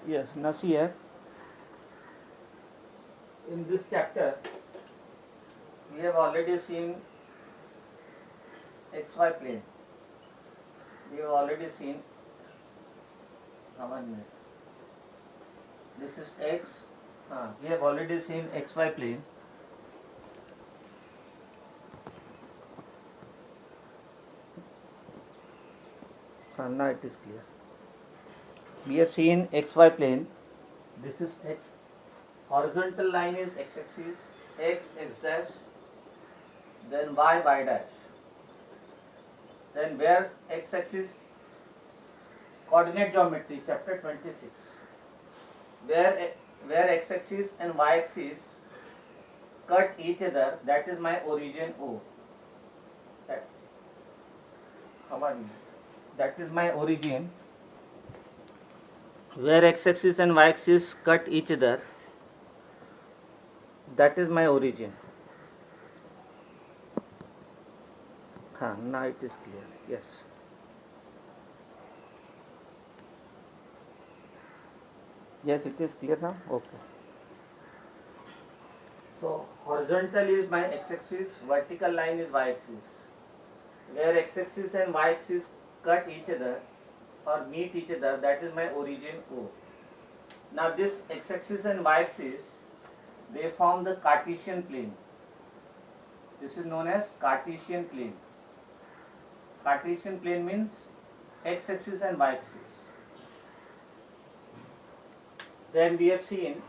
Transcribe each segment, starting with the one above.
Yes, now see here. In this chapter, we have already seen xy plane. We have already seen how many minutes? This is x. We have already seen xy plane. Now it is clear. We have seen xy plane. This is x. Horizontal line is x-axis, x dash, then y dash. Then where x-axis, coordinate geometry, chapter 26. Where x-axis and y-axis cut each other, that is my origin O. That is my origin. Where x-axis and y-axis cut each other, that is my origin. Now it is clear. Yes. Yes, it is clear now. Okay. So horizontal is my x-axis, vertical line is y-axis. Where x-axis and y-axis cut each other or meet each other, that is my origin O. Now this x-axis and y-axis, they form the Cartesian plane. This is known as Cartesian plane. Cartesian plane means x-axis and y-axis. Then we have seen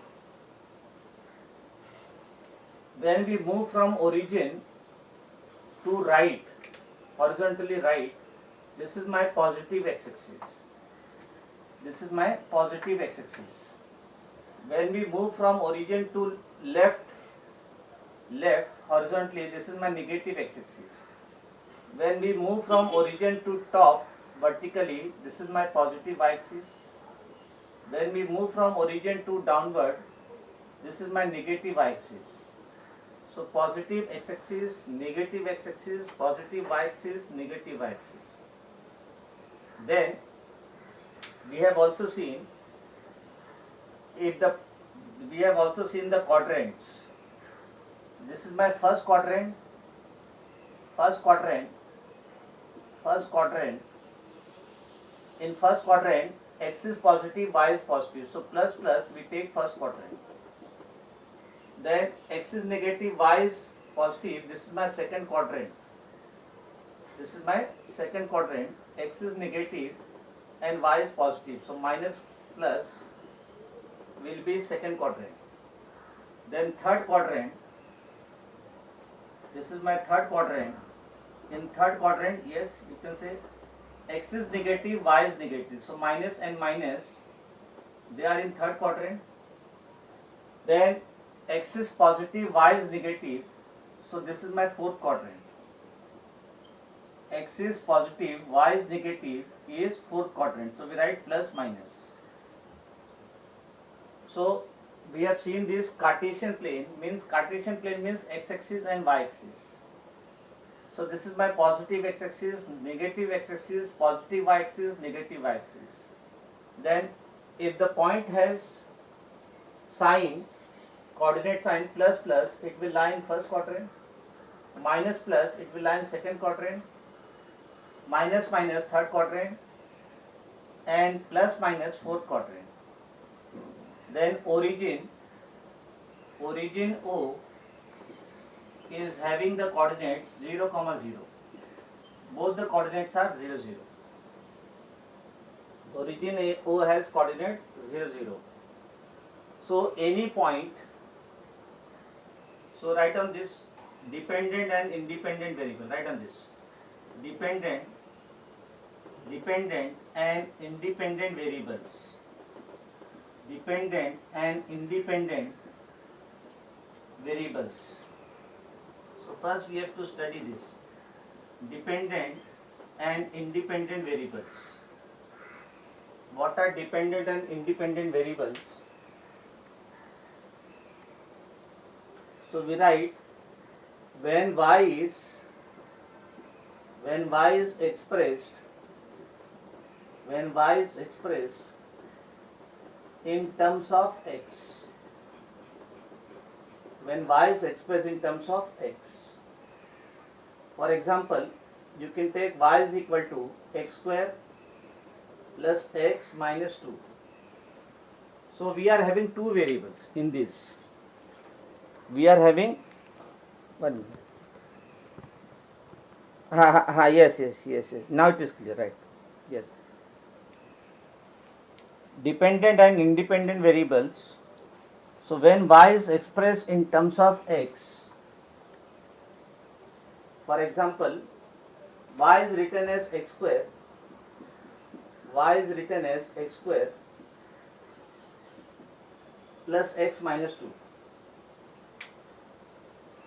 when we move from origin to right, horizontally right, this is my positive x-axis. This is my positive x-axis. When we move from origin to left horizontally, this is my negative x-axis. When we move from origin to top vertically, this is my positive y-axis. When we move from origin to downward, this is my negative y-axis. So positive x-axis, negative x-axis, positive y-axis, negative y-axis. Then we have also seen the quadrants. This is my first quadrant. In first quadrant, x is positive, y is positive. So plus plus, we take first quadrant. Then x is negative, y is positive. This is my second quadrant. X is negative and y is positive. So minus plus will be second quadrant. Then third quadrant. This is my third quadrant. In third quadrant, yes, you can say x is negative, y is negative. So minus and minus, they are in third quadrant. Then x is positive, y is negative. So this is my fourth quadrant. X is positive, y is negative is fourth quadrant. So we write plus minus. So we have seen this Cartesian plane means x-axis and y-axis. So this is my positive x-axis, negative x-axis, positive y-axis, negative y-axis. Then if the point has sign, coordinate sign plus plus, it will lie in first quadrant. Minus plus, it will lie in second quadrant. Minus minus, third quadrant. And plus minus, fourth quadrant. Then origin O is having the coordinates 0, 0. Both the coordinates are 0, 0. Origin O has coordinate 0, 0. So any point, so write on this dependent and independent variable. Write on this dependent and independent variables. Dependent and independent variables. So first we have to study this dependent and independent variables. What are dependent and independent variables? So we write when y is expressed in terms of x, when y is expressed in terms of x. For example, you can take y is equal to x square plus x minus 2. So we are having two variables in this. We are having one. Yes. Now it is clear, right? Yes. Dependent and independent variables. So when y is expressed in terms of x, for example, y is written as x square, plus x minus 2.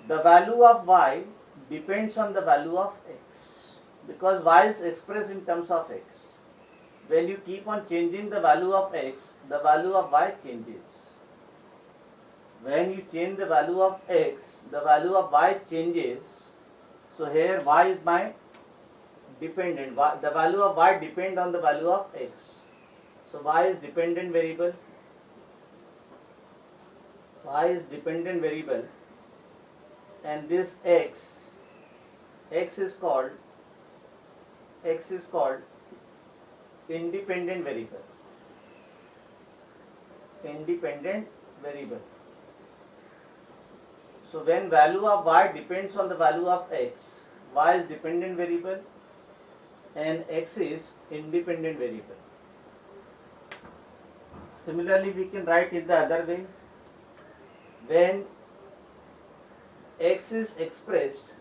The value of y depends on the value of x, because y is expressed in terms of x. When you keep on changing the value of x, the value of y changes. When you change the value of x, the value of y changes. So here y is my dependent. The value of y depends on the value of x. So y is dependent variable. And this x is called independent variable. So when value of y depends on the value of x, y is dependent variable and x is independent variable. Similarly, we can write it the other way. When x is expressed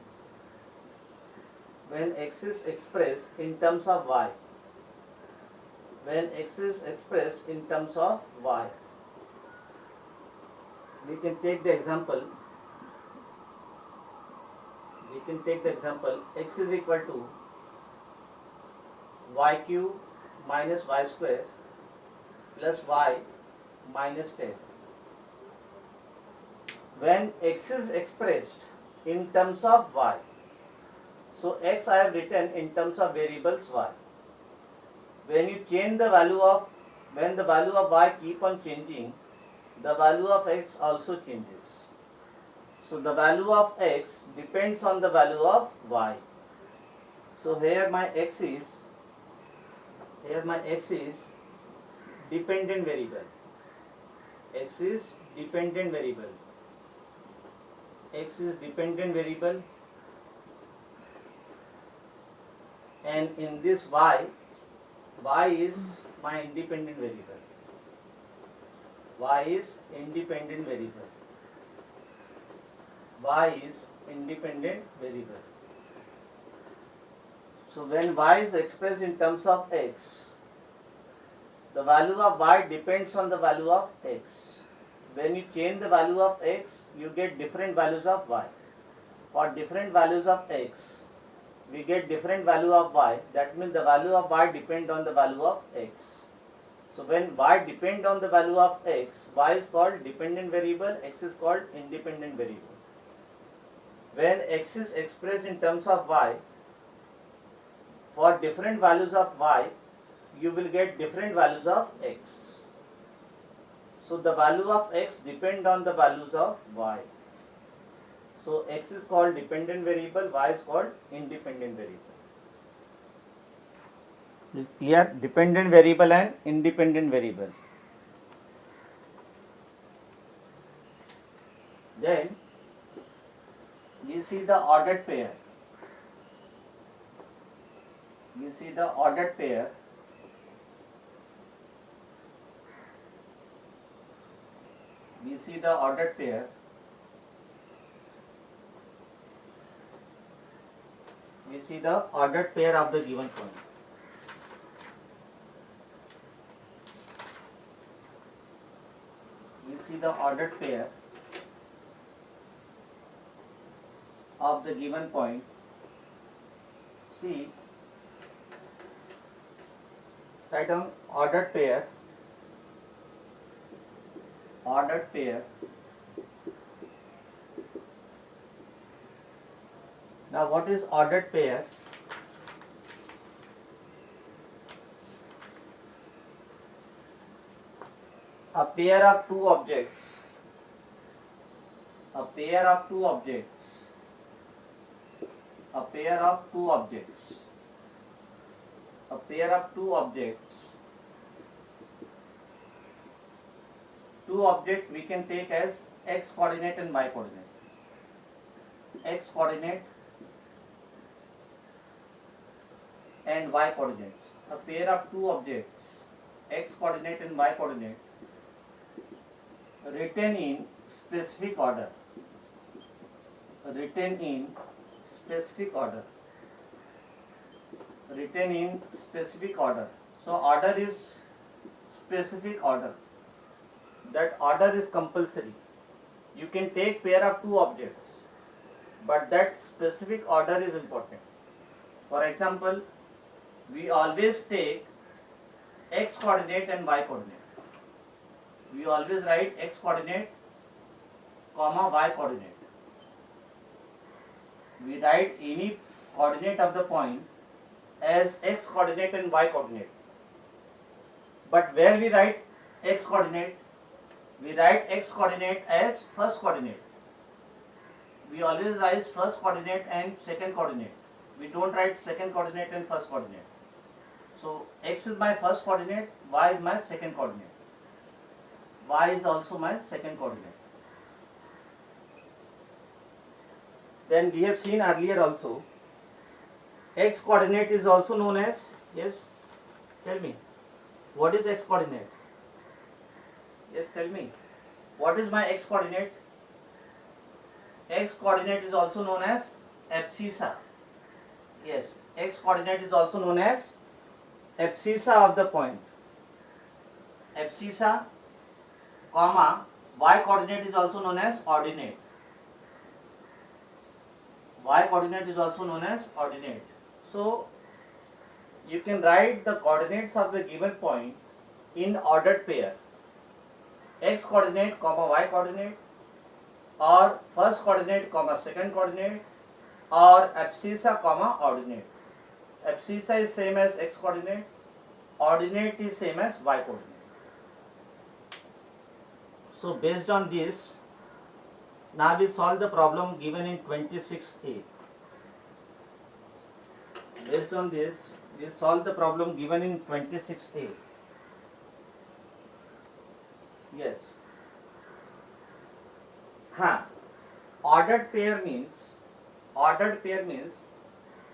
in terms of y, we can take the example x is equal to y cube minus y square plus y minus 10. When x is expressed in terms of y, so x I have written in terms of variables y. When you change the value of, when the value of y keep on changing, the value of x also changes. So the value of x depends on the value of y. So here my x is dependent variable. And in this y is my independent variable. Y is independent variable. So when y is expressed in terms of x, the value of y depends on the value of x. When you change the value of x, you get different values of y. For different values of x, we get different value of y. That means the value of y depends on the value of x. So when y depends on the value of x, y is called dependent variable, x is called independent variable. When x is expressed in terms of y, for different values of y, you will get different values of x. So the value of x depends on the values of y. So x is called dependent variable, y is called independent variable. Clear? Dependent variable and independent variable. Then you see the ordered pair. We see the ordered pair of the given point. See, write down ordered pair. Now what is ordered pair? a pair of two objects, a pair of two objects, a pair of two objects, a pair of two objects, two objects we can take as x coordinate and y coordinate, x coordinate and y coordinates, a pair of two objects, x coordinate and y coordinate, written in specific order, written in specific order, written in specific order. So order is specific order. That order is compulsory. You can take pair of two objects, but that specific order is important. For example, we always take x coordinate and y coordinate. We always write x coordinate comma y coordinate. We write any coordinate of the point as x coordinate and y coordinate. But where we write x coordinate, we write x coordinate as first coordinate. We always write first coordinate and second coordinate. We don't write second coordinate and first coordinate. So x is my first coordinate, y is my second coordinate. Y is also my second coordinate. Then we have seen earlier also, x coordinate is also known as, yes, tell me, what is x coordinate? Yes, tell me, what is my x coordinate? X coordinate is also known as abscissa. Yes, x coordinate is also known as abscissa of the point. Abscissa, comma, y coordinate is also known as ordinate. Y coordinate is also known as ordinate. So you can write the coordinates of the given point in ordered pair. X coordinate comma y coordinate, or first coordinate comma second coordinate, or abscissa comma ordinate. Abscissa is same as x coordinate, ordinate is same as y coordinate. So based on this, now we solve the problem given in 26a. Based on this, we solve the problem given in 26a. Yes. Ordered pair means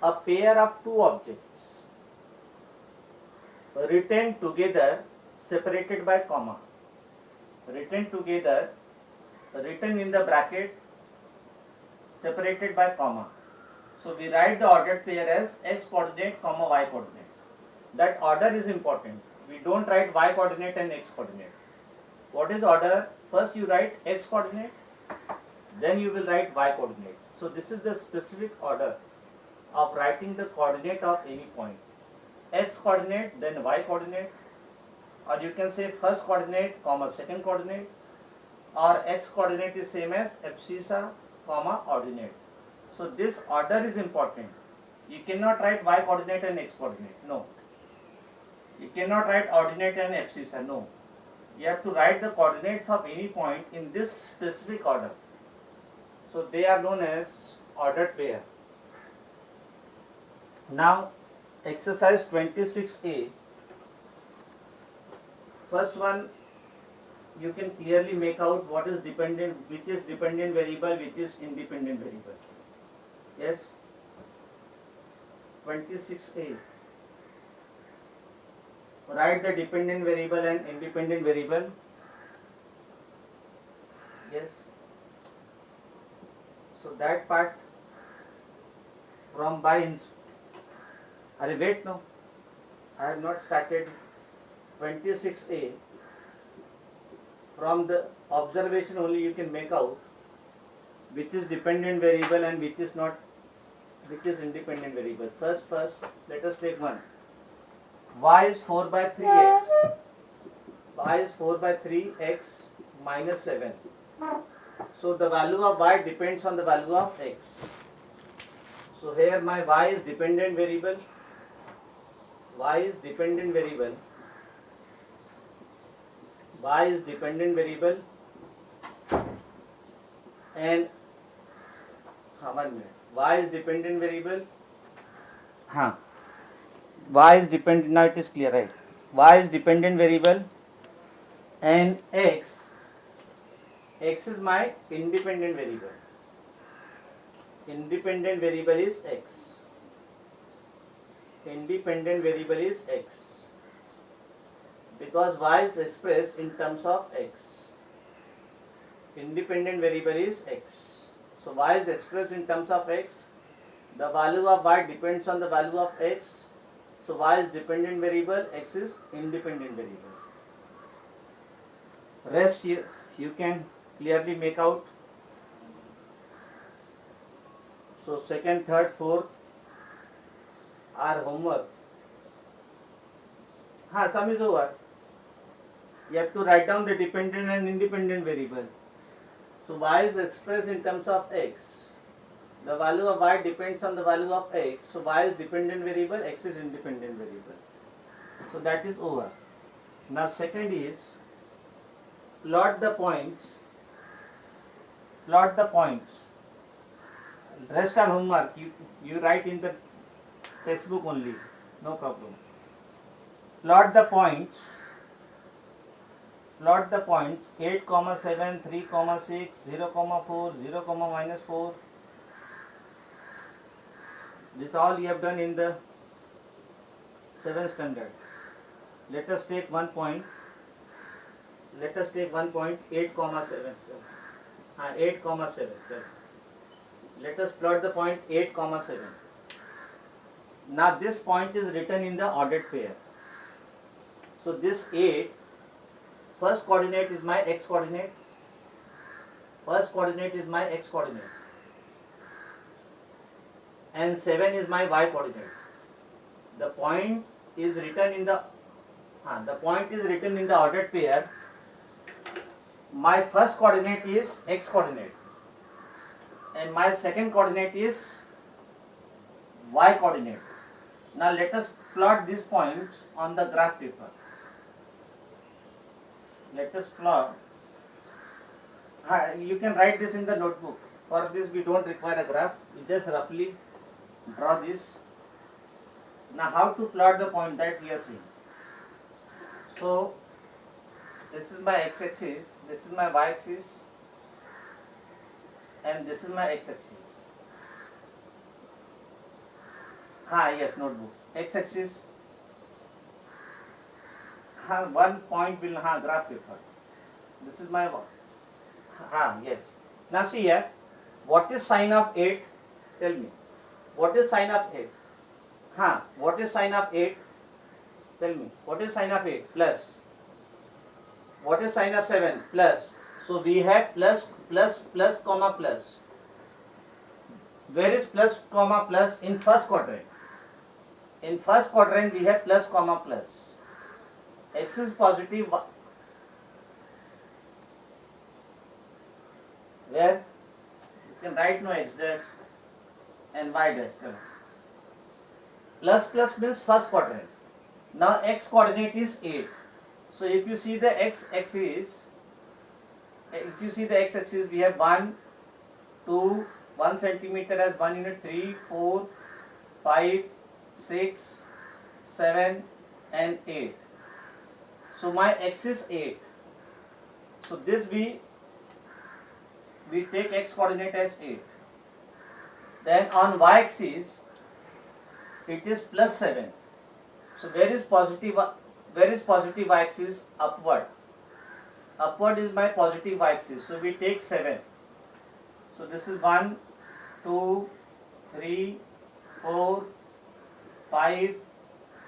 a pair of two objects written together, separated by comma. Written together, written in the bracket, separated by comma. So we write the ordered pair as x coordinate comma y coordinate. That order is important. We don't write y coordinate and x coordinate. What is order? First you write x coordinate, then you will write y coordinate. So this is the specific order of writing the coordinate of any point. X coordinate, then y coordinate, or you can say first coordinate comma second coordinate, or x coordinate is same as abscissa comma ordinate. So this order is important. You cannot write y coordinate and x coordinate, no. You cannot write ordinate and abscissa, no. You have to write the coordinates of any point in this specific order. So they are known as ordered pair. Now exercise 26a. First one, you can clearly make out what is dependent, which is dependent variable, which is independent variable. Yes. 26a. Write the dependent variable and independent variable. Yes. So that part from by. Wait, no. I have not started 26a. From the observation only you can make out which is dependent variable and which is not, which is independent variable. First, let us take one. Y is 4 by 3x. Y is 4 by 3x minus 7. So the value of y depends on the value of x. So here my y is dependent variable. Y is dependent variable. y is dependent variable and 1 minute. Y is dependent variable. Y is dependent. Now it is clear, right? Y is dependent variable and x is my independent variable. Independent variable is x. Independent variable is x because y is expressed in terms of x. Independent variable is x. So y is expressed in terms of x. The value of y depends on the value of x. So y is dependent variable, x is independent variable. Rest you can clearly make out. So second, third, fourth are homework. Sum is over. You have to write down the dependent and independent variable. So y is expressed in terms of x. The value of y depends on the value of x. So y is dependent variable, x is independent variable. So that is over. Now second is plot the points. Plot the points. Rest are homework. You write in the textbook only. No problem. Plot the points. Plot the points 8, 7, 3, 6, 0, 4, 0, -4. This all you have done in the 7th standard. Let us take one point. Let us take 1 point 8, 7. 8, 7. Let us plot the point 8, 7. Now this point is written in the ordered pair. So this 8, first coordinate is my x coordinate. First coordinate is my x coordinate. And 7 is my y coordinate. The point is written in the ordered pair. My first coordinate is x coordinate and my second coordinate is y coordinate. Now let us plot these points on the graph paper. Let us plot. You can write this in the notebook. For this we don't require a graph. You just roughly draw this. Now how to plot the point that we are seeing. So this is my x-axis, this is my y-axis, and this is my x-axis. Yes, notebook. X-axis. One point will graph paper. This is my yes. Now see here. What is sine of 8? Tell me. What is sine of 8? What is sine of 8? Tell me. What is sine of 8? Plus. What is sine of 7? Plus. So we have plus, comma, plus. Where is plus, comma, plus? In first quadrant. In first quadrant we have plus, comma, plus. X is positive. Where? You can write no x dash and y dash. Plus means first quadrant. Now x coordinate is 8. So if you see the x-axis, we have 1, 2, 1 centimeter as 1 unit, 3, 4, 5, 6, 7 and 8. So my x is 8. So this we take x coordinate as 8. Then on y-axis it is plus 7. So where is positive y-axis? Upward. Upward is my positive y-axis. So we take 7. So this is 1, 2, 3, 4, 5,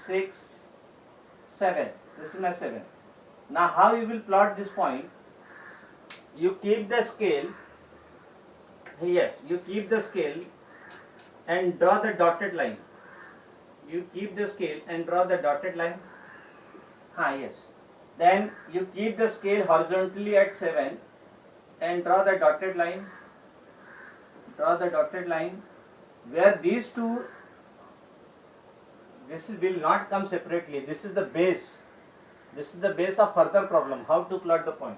6, 7. This is my 7. Now how you will plot this point? You keep the scale. Yes, you keep the scale and draw the dotted line. You keep the scale and draw the dotted line. Yes. Then you keep the scale horizontally at 7 and draw the dotted line. Draw the dotted line where these two, this will not come separately. This is the base. This is the base of further problem. How to plot the point?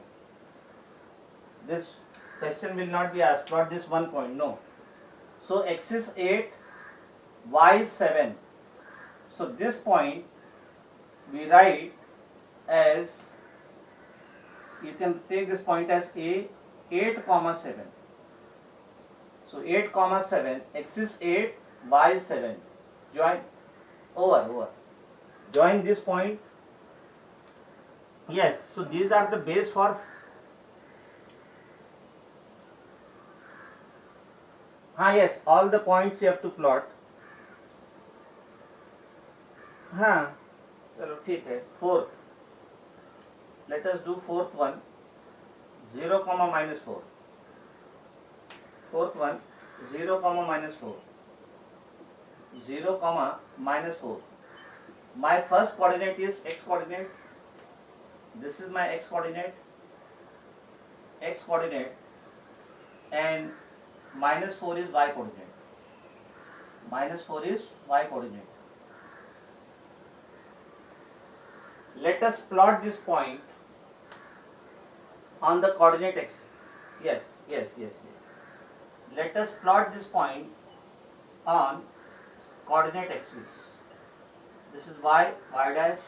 This question will not be asked. Plot this one point. No. So x is 8, y is 7. So this point we write as, you can take this point as a 8 comma 7. So 8 comma 7, x is 8, y is 7. Join over. Join this point. Yes, so these are the base for yes, all the points you have to plot. चलो ठीक है. Fourth, let us do fourth one. 0 comma minus 4. Fourth one, 0 comma minus 4. 0 comma minus 4. My first coordinate is x coordinate. This is my x coordinate, and minus 4 is y coordinate. Minus 4 is y coordinate. Let us plot this point on the coordinate x. Yes. Let us plot this point on coordinate axis. This is y dash.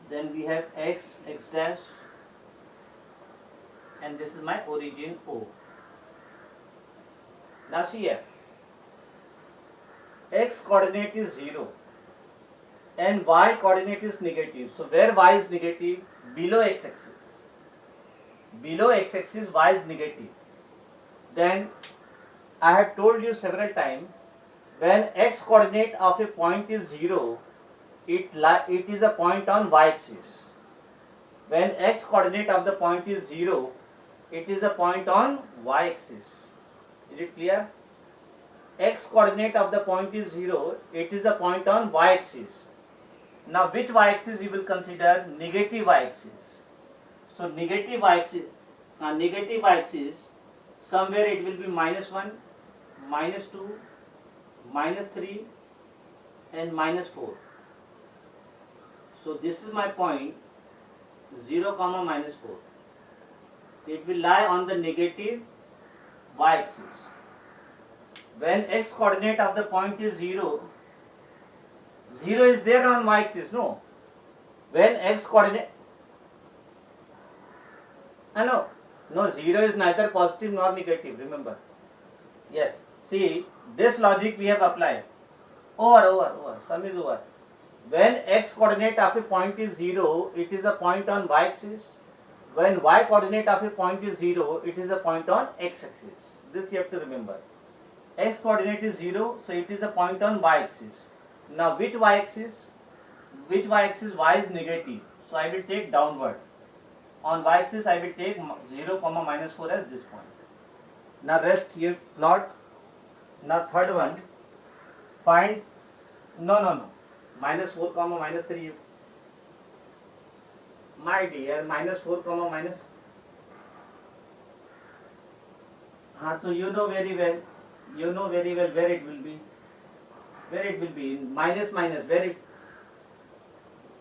Then we have x dash, and this is my origin O. Now see here, x coordinate is 0 and y coordinate is negative. So where y is negative? Below x axis. Below x axis y is negative. Then I have told you several times, when x coordinate of a point is 0, it is a point on y axis. When x coordinate of the point is 0, it is a point on y axis. Is it clear? X coordinate of the point is 0, it is a point on y axis. Now which y axis you will consider? Negative y axis. So negative y axis, somewhere it will be minus 1, minus 2, minus 3 and minus 4. So this is my point 0 comma minus 4. It will lie on the negative y axis. When x coordinate of the point is 0, 0 is there on y axis, no? When x coordinate, no, 0 is neither positive nor negative, remember. Yes, see, this logic we have applied. Over, sum is over. When x coordinate of a point is 0, it is a point on y axis. When y coordinate of a point is 0, it is a point on x axis. This you have to remember. X coordinate is 0, so it is a point on y axis. Now which y axis? Which y axis? Y is negative, so I will take downward. On y axis I will take 0 comma minus 4 as this point. Now rest you plot. Now third one, find, no, minus 4 comma minus 3. My dear, minus 4 comma minus. So you know very well where it will be. Where it will be? Minus, where it?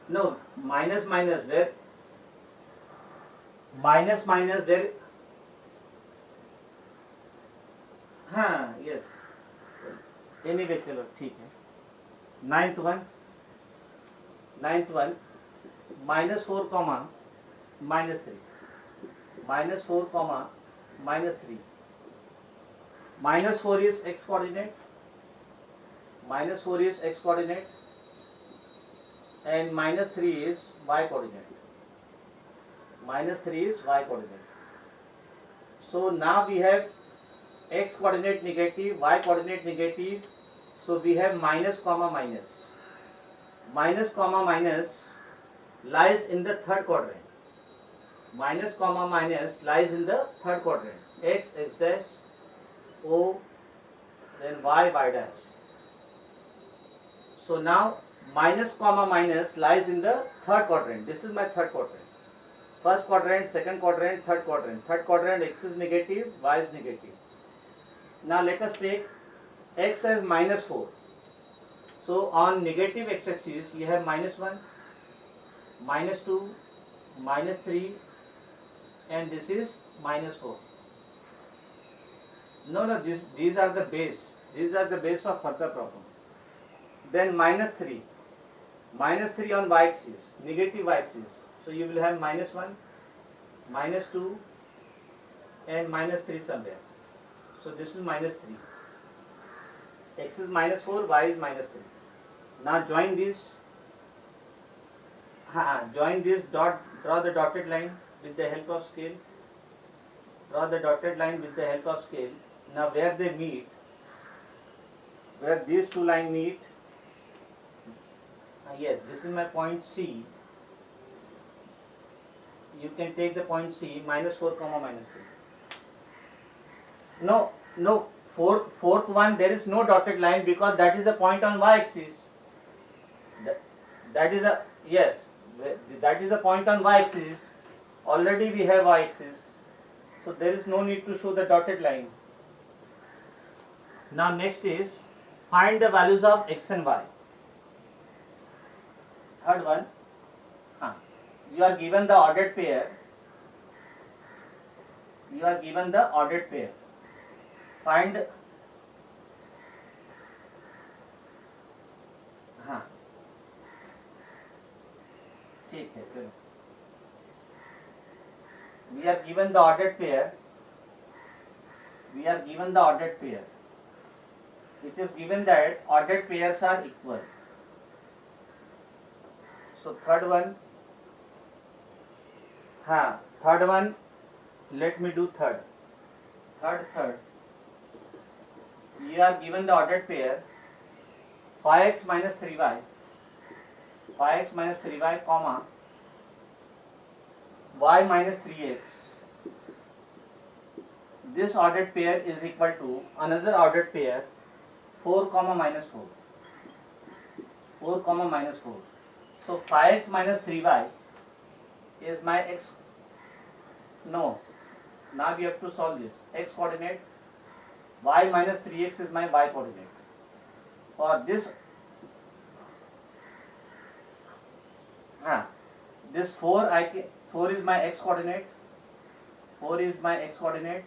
No, minus, where? Minus, where? Yes. Anyway, चलो ठीक है. Ninth one, minus 4 comma minus 3. Minus 4 comma minus 3. Minus 4 is x coordinate. Minus 4 is x coordinate. And minus 3 is y coordinate. Minus 3 is y coordinate. So now we have x coordinate negative, y coordinate negative. So we have minus comma minus. Minus comma minus lies in the third quadrant. Minus comma minus lies in the third quadrant. X dash, O, then y dash. So now minus comma minus lies in the third quadrant. This is my third quadrant. First quadrant, second quadrant, third quadrant. Third quadrant, x is negative, y is negative. Now let us take x as minus 4. So on negative x-axis we have -1, -2, -3, and this is -4. No, these are the base. These are the base of further problem. Then -3. -3 on y-axis, negative y-axis. So you will have -1, -2, and -3 somewhere. So this is -3. X is -4, y is -3. Now join this. Join this dot. Draw the dotted line with the help of scale. Draw the dotted line with the help of scale. Now where they meet, where these two lines meet, yes, this is my point C. You can take the point C, -4, -3. No, fourth one, there is no dotted line because that is the point on y-axis. That is a, yes, that is the point on y-axis. Already we have y-axis, so there is no need to show the dotted line. Now next is find the values of x and y. Third one, you are given the ordered pair. You are given the ordered pair. Find ठीक है चलो. We are given the ordered pair. We are given the ordered pair. It is given that ordered pairs are equal. So third one, third one. Let me do third. Third. You are given the ordered pair 5x minus 3y. 5x minus 3y, comma y minus 3x. This ordered pair is equal to another ordered pair 4 comma minus 4. 4 comma minus 4. So 5x minus 3y is my x. No. Now we have to solve this. X coordinate. Y minus 3x is my y coordinate. For this, this 4 is my x coordinate. 4 is my x coordinate,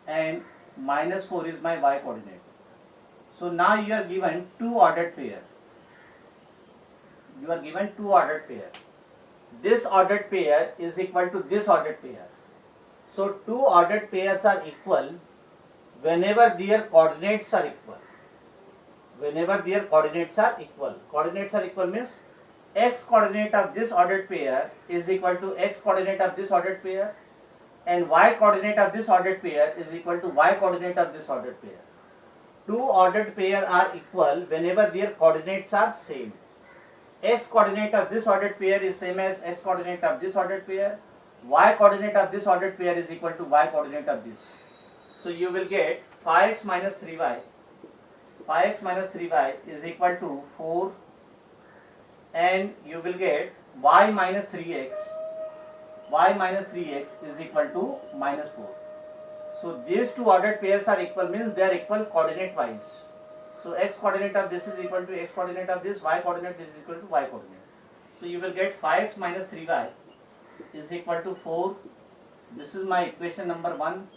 and minus 4 is my y coordinate. So now you are given two ordered pair. You are given two ordered pair. This ordered pair is equal to this ordered pair. So two ordered pairs are equal whenever their coordinates are equal. Whenever their coordinates are equal. Coordinates are equal means x coordinate of this ordered pair is equal to x coordinate of this ordered pair, and y coordinate of this ordered pair is equal to y coordinate of this ordered pair. Two ordered pair are equal whenever their coordinates are same. X coordinate of this ordered pair is same as x coordinate of this ordered pair. Y coordinate of this ordered pair is equal to y coordinate of this. So you will get 5x minus 3y. 5x minus 3y is equal to 4, and you will get y minus 3x. Y minus 3x is equal to minus 4. So these two ordered pairs are equal means they are equal coordinate wise. So x coordinate of this is equal to x coordinate of this, y coordinate is equal to y coordinate. So you will get 5x minus 3y is equal to 4. This is my equation number 1.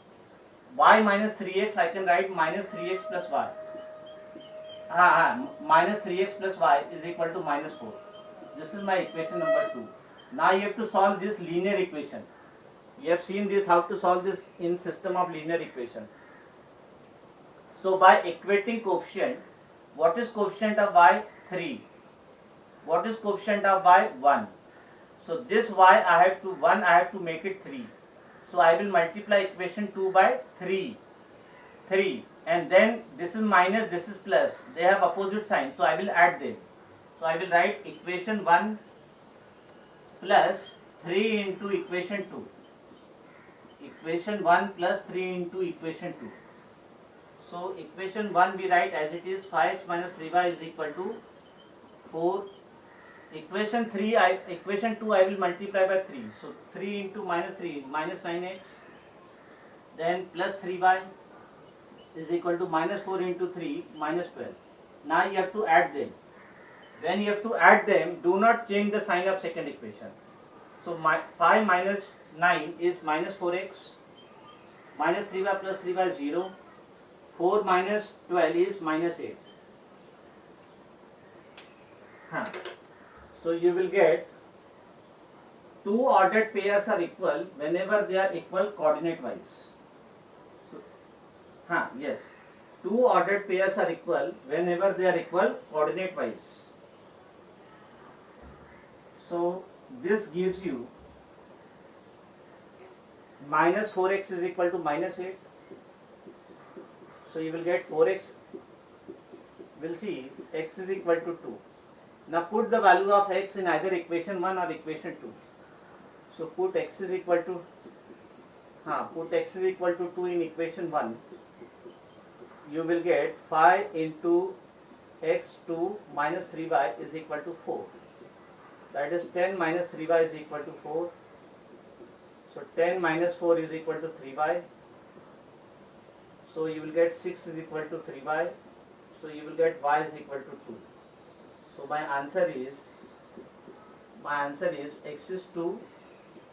Y minus 3x I can write minus 3x plus y. Minus 3x plus y is equal to minus 4. This is my equation number 2. Now you have to solve this linear equation. You have seen this, how to solve this in system of linear equation. So by equating coefficient, what is coefficient of y? 3. What is coefficient of y? 1. So this y I have to make it 3. So I will multiply equation 2 by 3. And then this is minus, this is plus. They have opposite sign, so I will add them. So I will write equation 1 plus 3 into equation 2. Equation 1 plus 3 into equation 2. So equation 1 we write as it is, 5x minus 3y is equal to 4. Equation 2 I will multiply by 3. So 3 into minus 3 minus 9x. Then plus 3y is equal to minus 4 into 3 minus 12. Now you have to add them. When you have to add them, do not change the sign of second equation. So 5 minus 9 is minus 4x, minus 3y plus 3y is 0, 4 minus 12 is minus 8. So you will get two ordered pairs are equal whenever they are equal coordinate wise. So, yes, two ordered pairs are equal whenever they are equal coordinate wise. So this gives you minus 4x is equal to minus 8. So you will get 4x, we'll see x is equal to 2. Now put the value of x in either equation 1 or equation 2. So put x is equal to 2 in equation 1. You will get 5 into x2 minus 3y is equal to 4. That is 10 minus 3y is equal to 4. So 10 minus 4 is equal to 3y. So you will get 6 is equal to 3y. So you will get y is equal to 2. So my answer is x is 2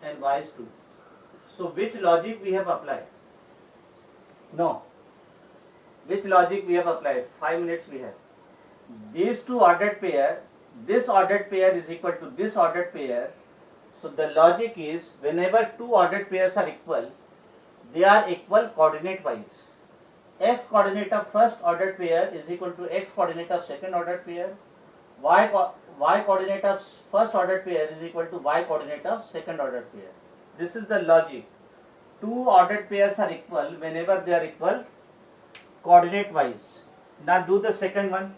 and y is 2. So which logic we have applied? No. Which logic we have applied? 5 minutes we have. These two ordered pair, this ordered pair is equal to this ordered pair. So the logic is whenever two ordered pairs are equal, they are equal coordinate wise. X coordinate of first ordered pair is equal to x coordinate of second ordered pair. Y coordinate of first ordered pair is equal to y coordinate of second ordered pair. This is the logic. Two ordered pairs are equal whenever they are equal coordinate wise. Now do the second one.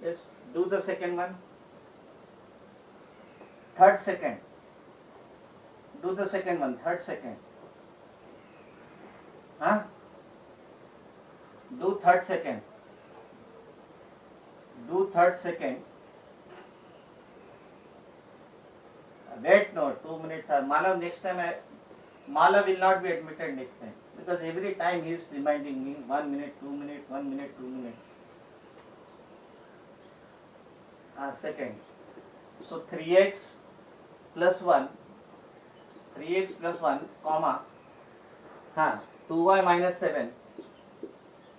Yes, do the second one. Third second. Do the second one. Third second. Do third second. Do third second. Wait, no, 2 minutes. Mala, next time Mala will not be admitted next time because every time he is reminding me 1 minute, 2 minutes, 1 minute, 2 minutes. Second. So 3x plus 1, comma, 2y minus 7.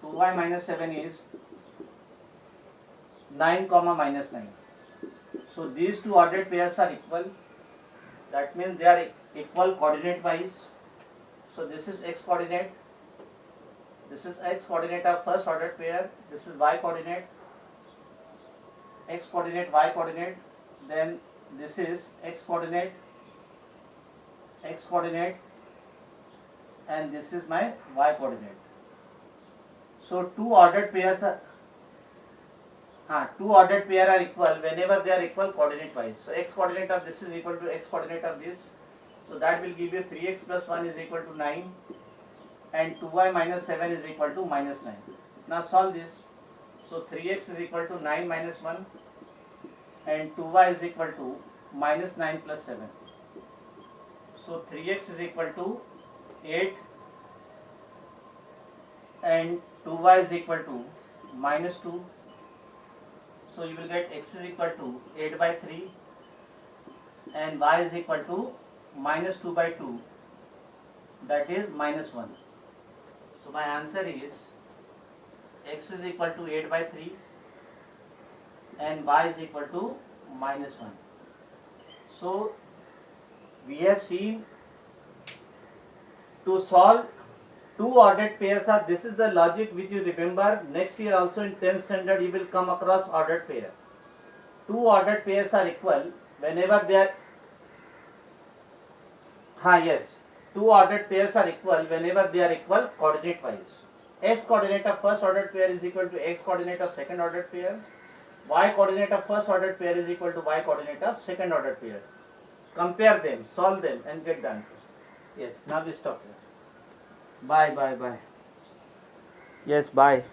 2y minus 7 is 9 comma minus 9. So these two ordered pairs are equal. That means they are equal coordinate wise. So this is x coordinate. This is x coordinate of first ordered pair. This is y coordinate. X coordinate, y coordinate. Then this is x coordinate, and this is my y coordinate. So two ordered pairs are equal whenever they are equal coordinate wise. So x coordinate of this is equal to x coordinate of this. So that will give you 3x plus 1 is equal to 9 and 2y minus 7 is equal to minus 9. Now solve this. So 3x is equal to 9 minus 1 and 2y is equal to minus 9 plus 7. So 3x is equal to 8 and 2y is equal to minus 2. So you will get x is equal to 8 by 3 and y is equal to minus 2 by 2, that is minus 1. So my answer is x is equal to 8 by 3 and y is equal to minus 1. So we have seen to solve two ordered pairs are, this is the logic which you remember. Next year also in 10th standard you will come across ordered pair. Two ordered pairs are equal whenever they are, two ordered pairs are equal whenever they are equal coordinate wise. X coordinate of first ordered pair is equal to x coordinate of second ordered pair. Y coordinate of first ordered pair is equal to y coordinate of second ordered pair. Compare them, solve them and get the answer. Yes, now we stop here. Bye. Yes, bye.